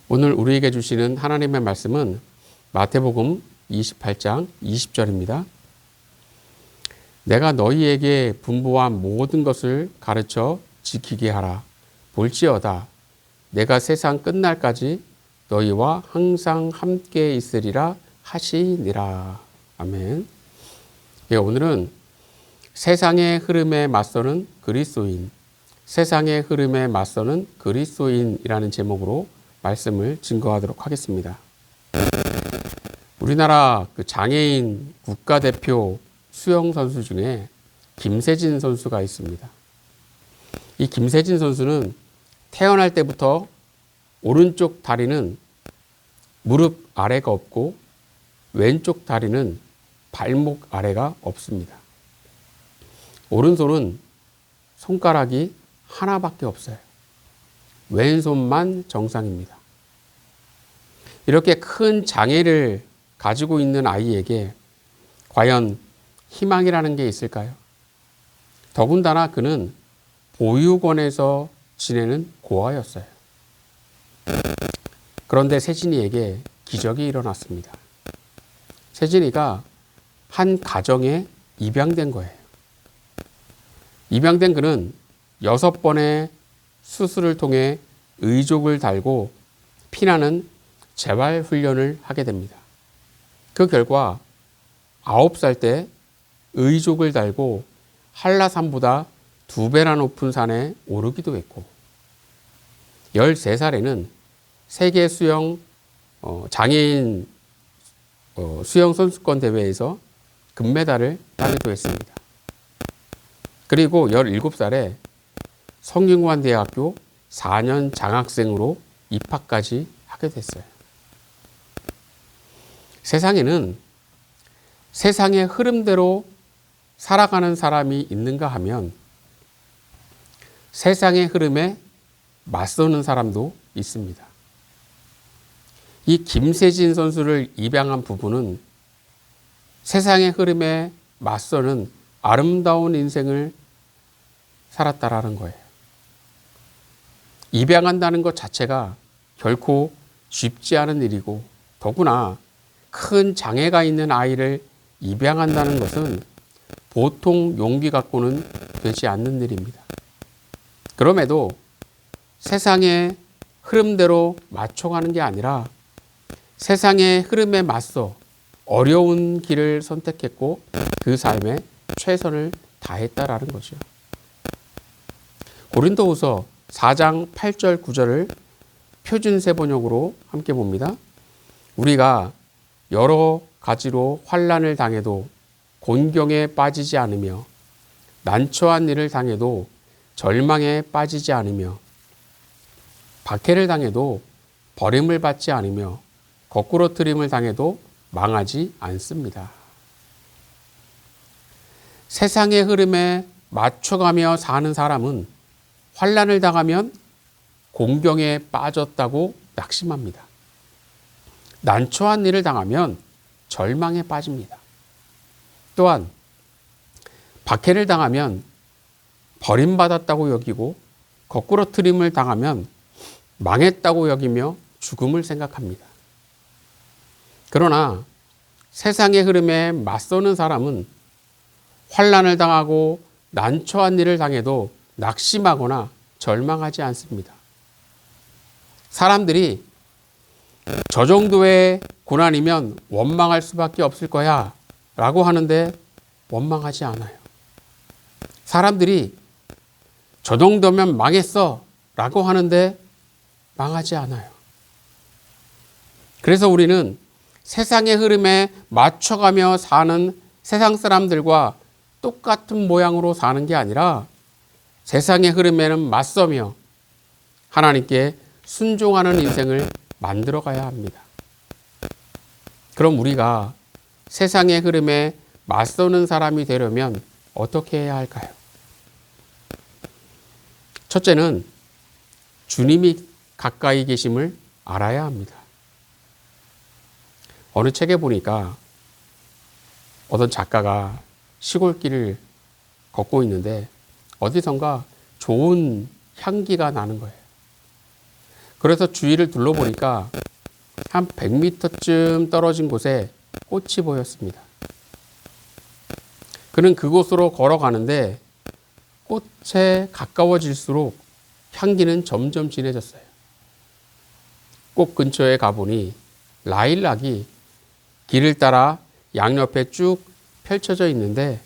오늘 우리에게 주시는 하나님의 말씀은 마태복음 28장 20절입니다. 내가 너희에게 분부한 모든 것을 가르쳐 지키게 하라. 볼지어다 내가 세상 끝날까지 너희와 항상 함께 있으리라 하시니라. 아멘. 오늘은 세상의 흐름에 맞서는 그리스도인, 세상의 흐름에 맞서는 그리스도인이라는 제목으로 말씀을 증거하도록 하겠습니다. 우리나라 장애인 국가대표 수영 선수 중에 김세진 선수가 있습니다. 이 김세진 선수는 태어날 때부터 오른쪽 다리는 무릎 아래가 없고 왼쪽 다리는 발목 아래가 없습니다. 오른손은 손가락이 하나밖에 없어요. 왼손만 정상입니다. 이렇게 큰 장애를 가지고 있는 아이에게 과연 희망이라는 게 있을까요? 더군다나 그는 보육원에서 지내는 고아였어요. 그런데 세진이에게 기적이 일어났습니다. 세진이가 한 가정에 입양된 거예요. 입양된 그는 6번의 수술을 통해 의족을 달고 피나는 재활 훈련을 하게 됩니다. 그 결과 9살 때 의족을 달고 한라산보다 2배나 높은 산에 오르기도 했고 13살에는 세계 수영 장애인 수영 선수권 대회에서 금메달을 따기도 했습니다. 그리고 17살에 성균관대학교 4년 장학생으로 입학까지 하게 됐어요. 세상에는 세상의 흐름대로 살아가는 사람이 있는가 하면 세상의 흐름에 맞서는 사람도 있습니다. 이 김세진 선수를 입양한 부부는 세상의 흐름에 맞서는 아름다운 인생을 살았다라는 거예요. 입양한다는 것 자체가 결코 쉽지 않은 일이고 더구나 큰 장애가 있는 아이를 입양한다는 것은 보통 용기 갖고는 되지 않는 일입니다. 그럼에도 세상의 흐름대로 맞춰가는 게 아니라 세상의 흐름에 맞서 어려운 길을 선택했고 그 삶에 최선을 다했다라는 거죠. 고린도후서 4장 8절 9절을 표준 세번역으로 함께 봅니다. 우리가 여러 가지로 환난을 당해도 곤경에 빠지지 않으며 난처한 일을 당해도 절망에 빠지지 않으며 박해를 당해도 버림을 받지 않으며 거꾸로 트림을 당해도 망하지 않습니다. 세상의 흐름에 맞춰가며 사는 사람은 환난을 당하면 곤경에 빠졌다고 낙심합니다. 난처한 일을 당하면 절망에 빠집니다. 또한 박해를 당하면 버림받았다고 여기고 거꾸로 트림을 당하면 망했다고 여기며 죽음을 생각합니다. 그러나 세상의 흐름에 맞서는 사람은 환난을 당하고 난처한 일을 당해도 낙심하거나 절망하지 않습니다. 사람들이 저 정도의 고난이면 원망할 수밖에 없을 거야 라고 하는데 원망하지 않아요. 사람들이 저 정도면 망했어 라고 하는데 망하지 않아요. 그래서 우리는 세상의 흐름에 맞춰가며 사는 세상 사람들과 똑같은 모양으로 사는 게 아니라 세상의 흐름에는 맞서며 하나님께 순종하는 인생을 만들어 가야 합니다. 그럼 우리가 세상의 흐름에 맞서는 사람이 되려면 어떻게 해야 할까요? 첫째는 주님이 가까이 계심을 알아야 합니다. 어느 책에 보니까 어떤 작가가 시골길을 걷고 있는데 어디선가 좋은 향기가 나는 거예요. 그래서 주위를 둘러보니까 한 100m쯤 떨어진 곳에 꽃이 보였습니다. 그는 그곳으로 걸어가는데 꽃에 가까워질수록 향기는 점점 진해졌어요. 꽃 근처에 가보니 라일락이 길을 따라 양옆에 쭉 펼쳐져 있는데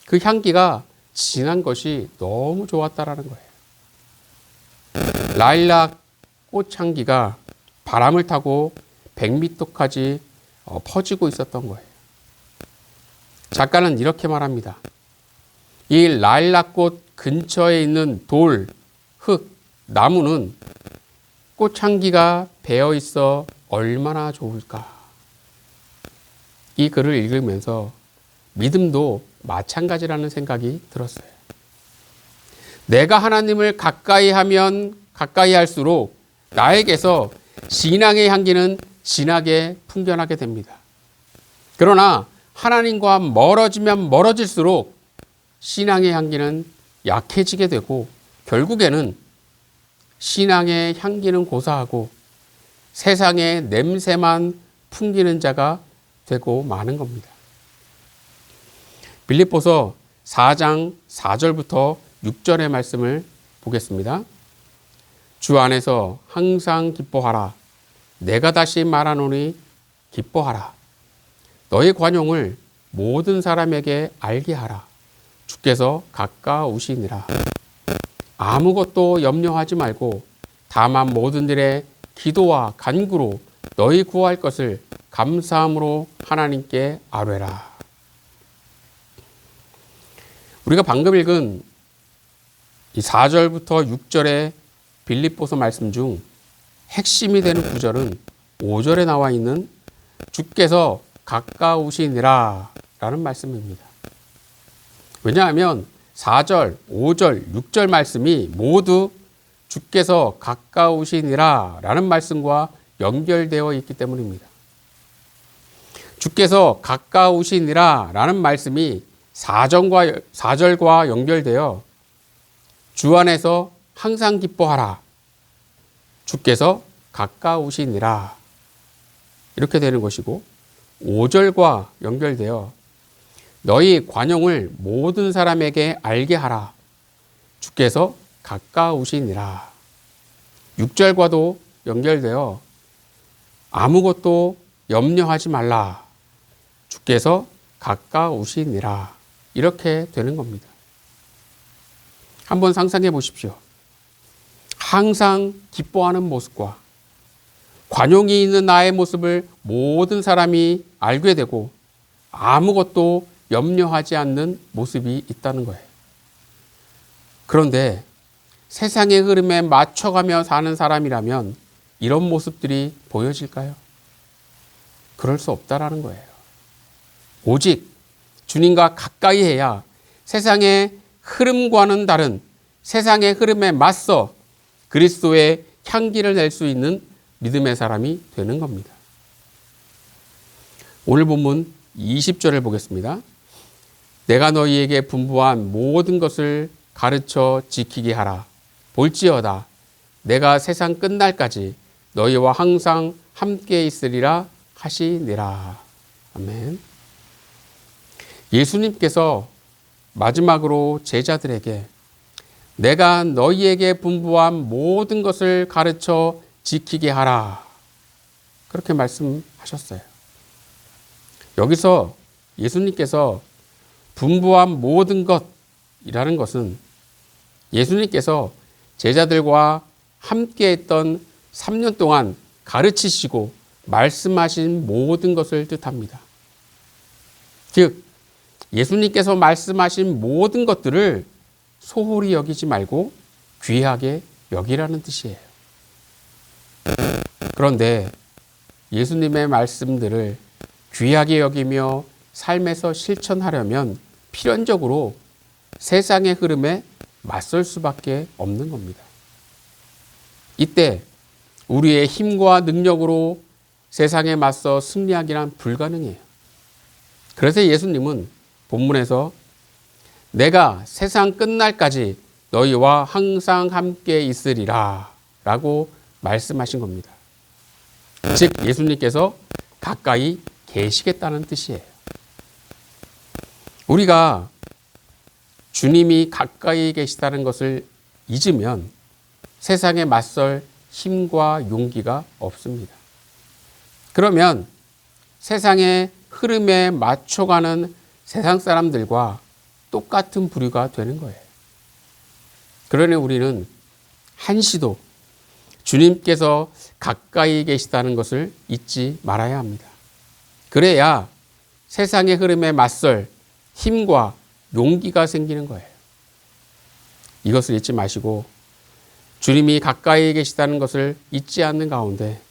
그 향기가 진한 것이 너무 좋았다라는 거예요. 라일락 꽃향기가 바람을 타고 100m까지 퍼지고 있었던 거예요. 작가는 이렇게 말합니다. 이 라일락꽃 근처에 있는 돌, 흙, 나무는 꽃향기가 배어 있어 얼마나 좋을까. 이 글을 읽으면서 믿음도 마찬가지라는 생각이 들었어요. 내가 하나님을 가까이 하면 가까이 할수록 나에게서 신앙의 향기는 진하게 풍겨나게 됩니다. 그러나 하나님과 멀어지면 멀어질수록 신앙의 향기는 약해지게 되고 결국에는 신앙의 향기는 고사하고 세상의 냄새만 풍기는 자가 되고 마는 겁니다. 빌립보서 4장 4절부터 6절의 말씀을 보겠습니다. 주 안에서 항상 기뻐하라. 내가 다시 말하노니 기뻐하라. 너의 관용을 모든 사람에게 알게 하라. 주께서 가까우시니라. 아무것도 염려하지 말고 다만 모든 일에 기도와 간구로 너희 구할 것을 감사함으로 하나님께 아뢰라. 우리가 방금 읽은 이 4절부터 6절의 빌립보서 말씀 중 핵심이 되는 구절은 5절에 나와 있는 주께서 가까우시니라 라는 말씀입니다. 왜냐하면 4절, 5절, 6절 말씀이 모두 주께서 가까우시니라 라는 말씀과 연결되어 있기 때문입니다. 주께서 가까우시니라 라는 말씀이 4절과 연결되어 주 안에서 항상 기뻐하라. 주께서 가까우시니라. 이렇게 되는 것이고 5절과 연결되어 너희 관용을 모든 사람에게 알게 하라. 주께서 가까우시니라. 6절과도 연결되어 아무것도 염려하지 말라. 주께서 가까우시니라. 이렇게 되는 겁니다. 한번 상상해 보십시오. 항상 기뻐하는 모습과 관용이 있는 나의 모습을 모든 사람이 알게 되고 아무것도 염려하지 않는 모습이 있다는 거예요. 그런데 세상의 흐름에 맞춰가며 사는 사람이라면 이런 모습들이 보여질까요? 그럴 수 없다라는 거예요. 오직 주님과 가까이 해야 세상의 흐름과는 다른 세상의 흐름에 맞서 그리스도의 향기를 낼 수 있는 믿음의 사람이 되는 겁니다. 오늘 본문 20절을 보겠습니다. 내가 너희에게 분부한 모든 것을 가르쳐 지키게 하라. 볼지어다 내가 세상 끝날까지 너희와 항상 함께 있으리라 하시니라. 아멘. 예수님께서 마지막으로 제자들에게 내가 너희에게 분부한 모든 것을 가르쳐 지키게 하라. 그렇게 말씀하셨어요. 여기서 예수님께서 분부한 모든 것이라는 것은 예수님께서 제자들과 함께 했던 3년 동안 가르치시고 말씀하신 모든 것을 뜻합니다. 즉, 예수님께서 말씀하신 모든 것들을 소홀히 여기지 말고 귀하게 여기라는 뜻이에요. 그런데 예수님의 말씀들을 귀하게 여기며 삶에서 실천하려면 필연적으로 세상의 흐름에 맞설 수밖에 없는 겁니다. 이때 우리의 힘과 능력으로 세상에 맞서 승리하기란 불가능해요. 그래서 예수님은 본문에서 내가 세상 끝날까지 너희와 항상 함께 있으리라 라고 말씀하신 겁니다. 즉 예수님께서 가까이 계시겠다는 뜻이에요. 우리가 주님이 가까이 계시다는 것을 잊으면 세상에 맞설 힘과 용기가 없습니다. 그러면 세상의 흐름에 맞춰가는 세상 사람들과 똑같은 부류가 되는 거예요. 그러니 우리는 한시도 주님께서 가까이 계시다는 것을 잊지 말아야 합니다. 그래야 세상의 흐름에 맞설 힘과 용기가 생기는 거예요. 이것을 잊지 마시고 주님이 가까이 계시다는 것을 잊지 않는 가운데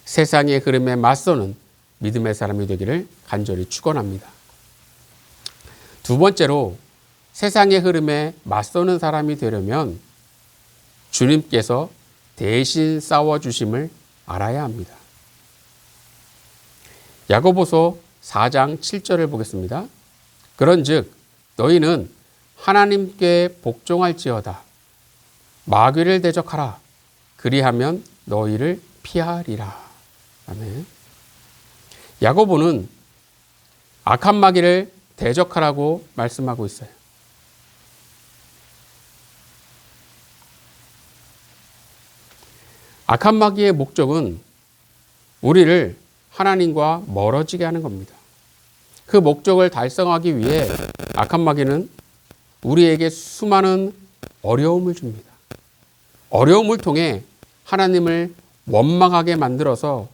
세상의 흐름에 맞서는 믿음의 사람이 되기를 간절히 축원합니다. 두 번째로 세상의 흐름에 맞서는 사람이 되려면 주님께서 대신 싸워주심을 알아야 합니다. 야고보서 4장 7절을 보겠습니다. 그런즉 너희는 하나님께 복종할지어다. 마귀를 대적하라. 그리하면 너희를 피하리라. 아멘. 야고보는 악한 마귀를 대적하라고 말씀하고 있어요. 악한 마귀의 목적은 우리를 하나님과 멀어지게 하는 겁니다. 그 목적을 달성하기 위해 악한 마귀는 우리에게 수많은 어려움을 줍니다. 어려움을 통해 하나님을 원망하게 만들어서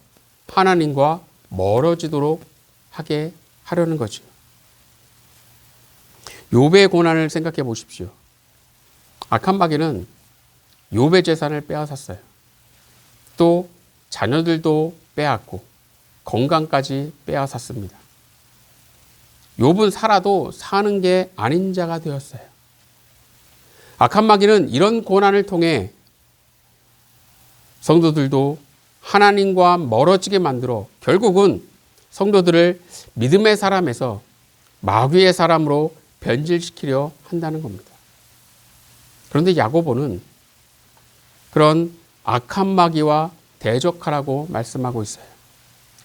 하나님과 멀어지도록 하게 하려는 거죠. 욥의 고난을 생각해 보십시오. 악한 마귀는 욥의 재산을 빼앗았어요. 또 자녀들도 빼앗고 건강까지 빼앗았습니다. 욥은 살아도 사는 게 아닌 자가 되었어요. 악한 마귀는 이런 고난을 통해 성도들도 하나님과 멀어지게 만들어 결국은 성도들을 믿음의 사람에서 마귀의 사람으로 변질시키려 한다는 겁니다. 그런데 야고보는 그런 악한 마귀와 대적하라고 말씀하고 있어요.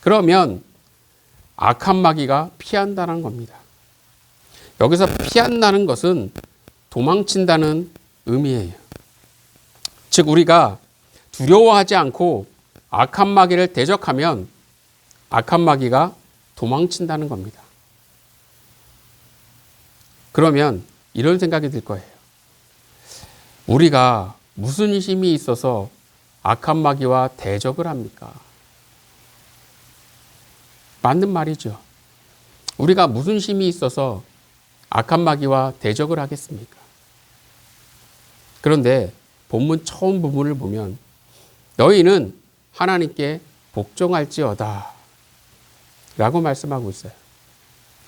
그러면 악한 마귀가 피한다는 겁니다. 여기서 피한다는 것은 도망친다는 의미예요. 즉 우리가 두려워하지 않고 악한 마귀를 대적하면 악한 마귀가 도망친다는 겁니다. 그러면 이런 생각이 들 거예요. 우리가 무슨 힘이 있어서 악한 마귀와 대적을 합니까? 맞는 말이죠. 우리가 무슨 힘이 있어서 악한 마귀와 대적을 하겠습니까? 그런데 본문 처음 부분을 보면 너희는 하나님께 복종할지어다 라고 말씀하고 있어요.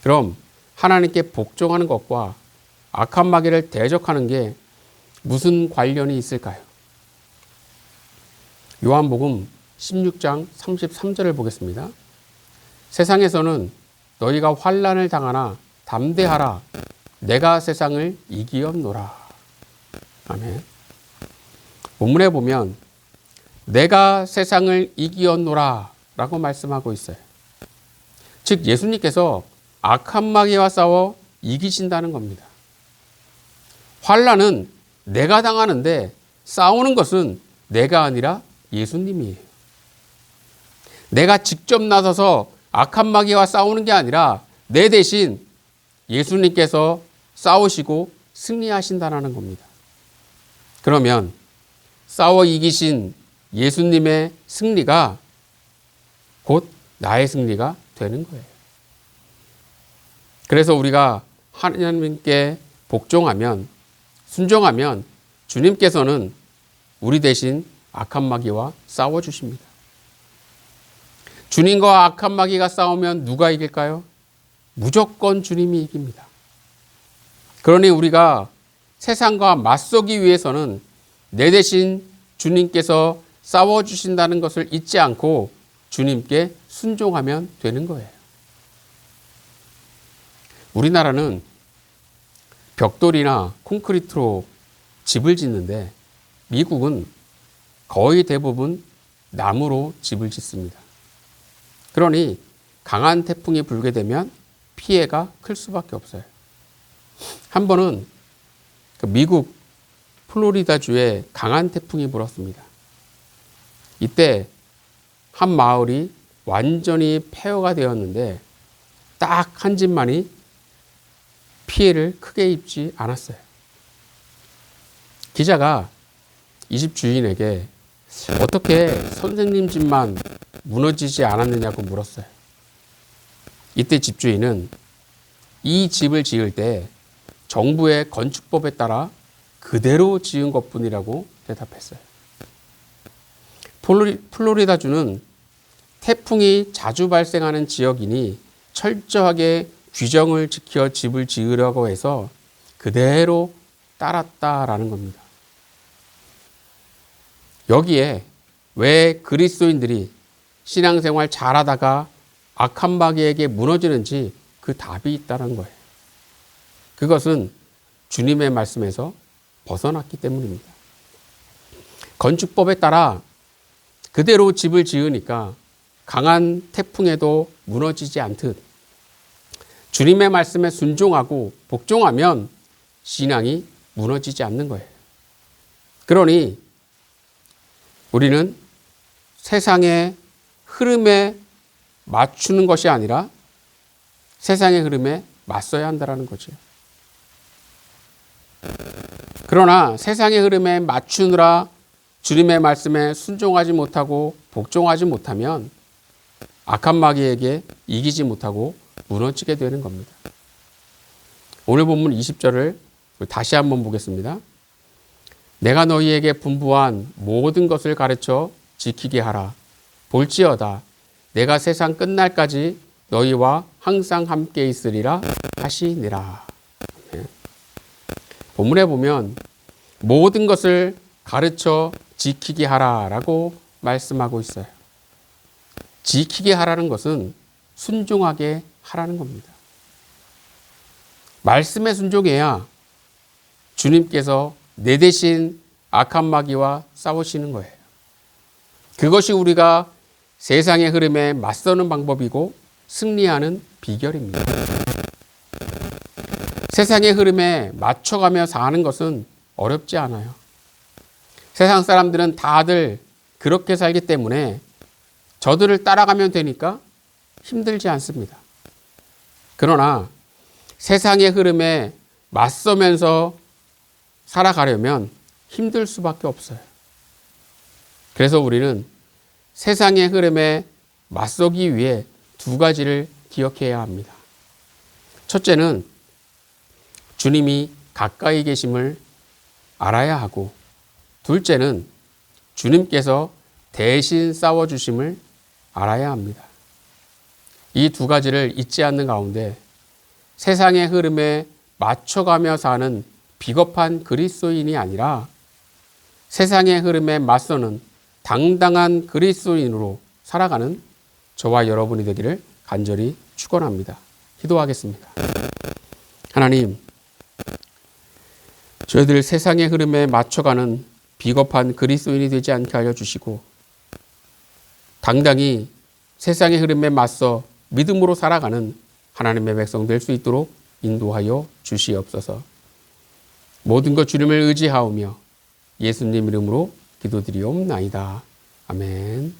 그럼 하나님께 복종하는 것과 악한 마귀를 대적하는 게 무슨 관련이 있을까요? 요한복음 16장 33절을 보겠습니다. 세상에서는 너희가 환난을 당하나 담대하라. 내가 세상을 이기었노라. 아멘. 본문에 보면 내가 세상을 이기었노라 라고 말씀하고 있어요. 즉 예수님께서 악한 마귀와 싸워 이기신다는 겁니다. 환난은 내가 당하는데 싸우는 것은 내가 아니라 예수님이에요. 내가 직접 나서서 악한 마귀와 싸우는 게 아니라 내 대신 예수님께서 싸우시고 승리하신다는 겁니다. 그러면 싸워 이기신 예수님의 승리가 곧 나의 승리가 되는 거예요. 그래서 우리가 하나님께 복종하면, 순종하면 주님께서는 우리 대신 악한 마귀와 싸워주십니다. 주님과 악한 마귀가 싸우면 누가 이길까요? 무조건 주님이 이깁니다. 그러니 우리가 세상과 맞서기 위해서는 내 대신 주님께서 싸워주신다는 것을 잊지 않고 주님께 순종하면 되는 거예요. 우리나라는 벽돌이나 콘크리트로 집을 짓는데 미국은 거의 대부분 나무로 집을 짓습니다. 그러니 강한 태풍이 불게 되면 피해가 클 수밖에 없어요. 한 번은 미국 플로리다주에 강한 태풍이 불었습니다. 이때 한 마을이 완전히 폐허가 되었는데 딱 한 집만이 피해를 크게 입지 않았어요. 기자가 이 집 주인에게 어떻게 선생님 집만 무너지지 않았느냐고 물었어요. 이때 집주인은 이 집을 지을 때 정부의 건축법에 따라 그대로 지은 것뿐이라고 대답했어요. 플로리다주는 태풍이 자주 발생하는 지역이니 철저하게 규정을 지켜 집을 지으려고 해서 그대로 따랐다라는 겁니다. 여기에 왜 그리스도인들이 신앙생활 잘하다가 악한 마귀에게 무너지는지 그 답이 있다는 거예요. 그것은 주님의 말씀에서 벗어났기 때문입니다. 건축법에 따라 그대로 집을 지으니까 강한 태풍에도 무너지지 않듯 주님의 말씀에 순종하고 복종하면 신앙이 무너지지 않는 거예요. 그러니 우리는 세상의 흐름에 맞추는 것이 아니라 세상의 흐름에 맞서야 한다는 거죠. 그러나 세상의 흐름에 맞추느라 주님의 말씀에 순종하지 못하고 복종하지 못하면 악한 마귀에게 이기지 못하고 무너지게 되는 겁니다. 오늘 본문 20절을 다시 한번 보겠습니다. 내가 너희에게 분부한 모든 것을 가르쳐 지키게 하라. 볼지어다 내가 세상 끝날까지 너희와 항상 함께 있으리라 하시니라. 본문에 보면 모든 것을 가르쳐 지키게 하라라고 말씀하고 있어요. 지키게 하라는 것은 순종하게 하라는 겁니다. 말씀에 순종해야 주님께서 내 대신 악한 마귀와 싸우시는 거예요. 그것이 우리가 세상의 흐름에 맞서는 방법이고 승리하는 비결입니다. 세상의 흐름에 맞춰가며 사는 것은 어렵지 않아요. 세상 사람들은 다들 그렇게 살기 때문에 저들을 따라가면 되니까 힘들지 않습니다. 그러나 세상의 흐름에 맞서면서 살아가려면 힘들 수밖에 없어요. 그래서 우리는 세상의 흐름에 맞서기 위해 두 가지를 기억해야 합니다. 첫째는 주님이 가까이 계심을 알아야 하고, 둘째는 주님께서 대신 싸워주심을 알아야 합니다. 이 두 가지를 잊지 않는 가운데 세상의 흐름에 맞춰가며 사는 비겁한 그리스도인이 아니라 세상의 흐름에 맞서는 당당한 그리스도인으로 살아가는 저와 여러분이 되기를 간절히 축원합니다. 기도하겠습니다. 하나님, 저희들 세상의 흐름에 맞춰가는 비겁한 그리스도인이 되지 않게 하여 주시고, 당당히 세상의 흐름에 맞서 믿음으로 살아가는 하나님의 백성 될 수 있도록 인도하여 주시옵소서. 모든 것 주님을 의지하오며 예수님 이름으로 기도드리옵나이다. 아멘.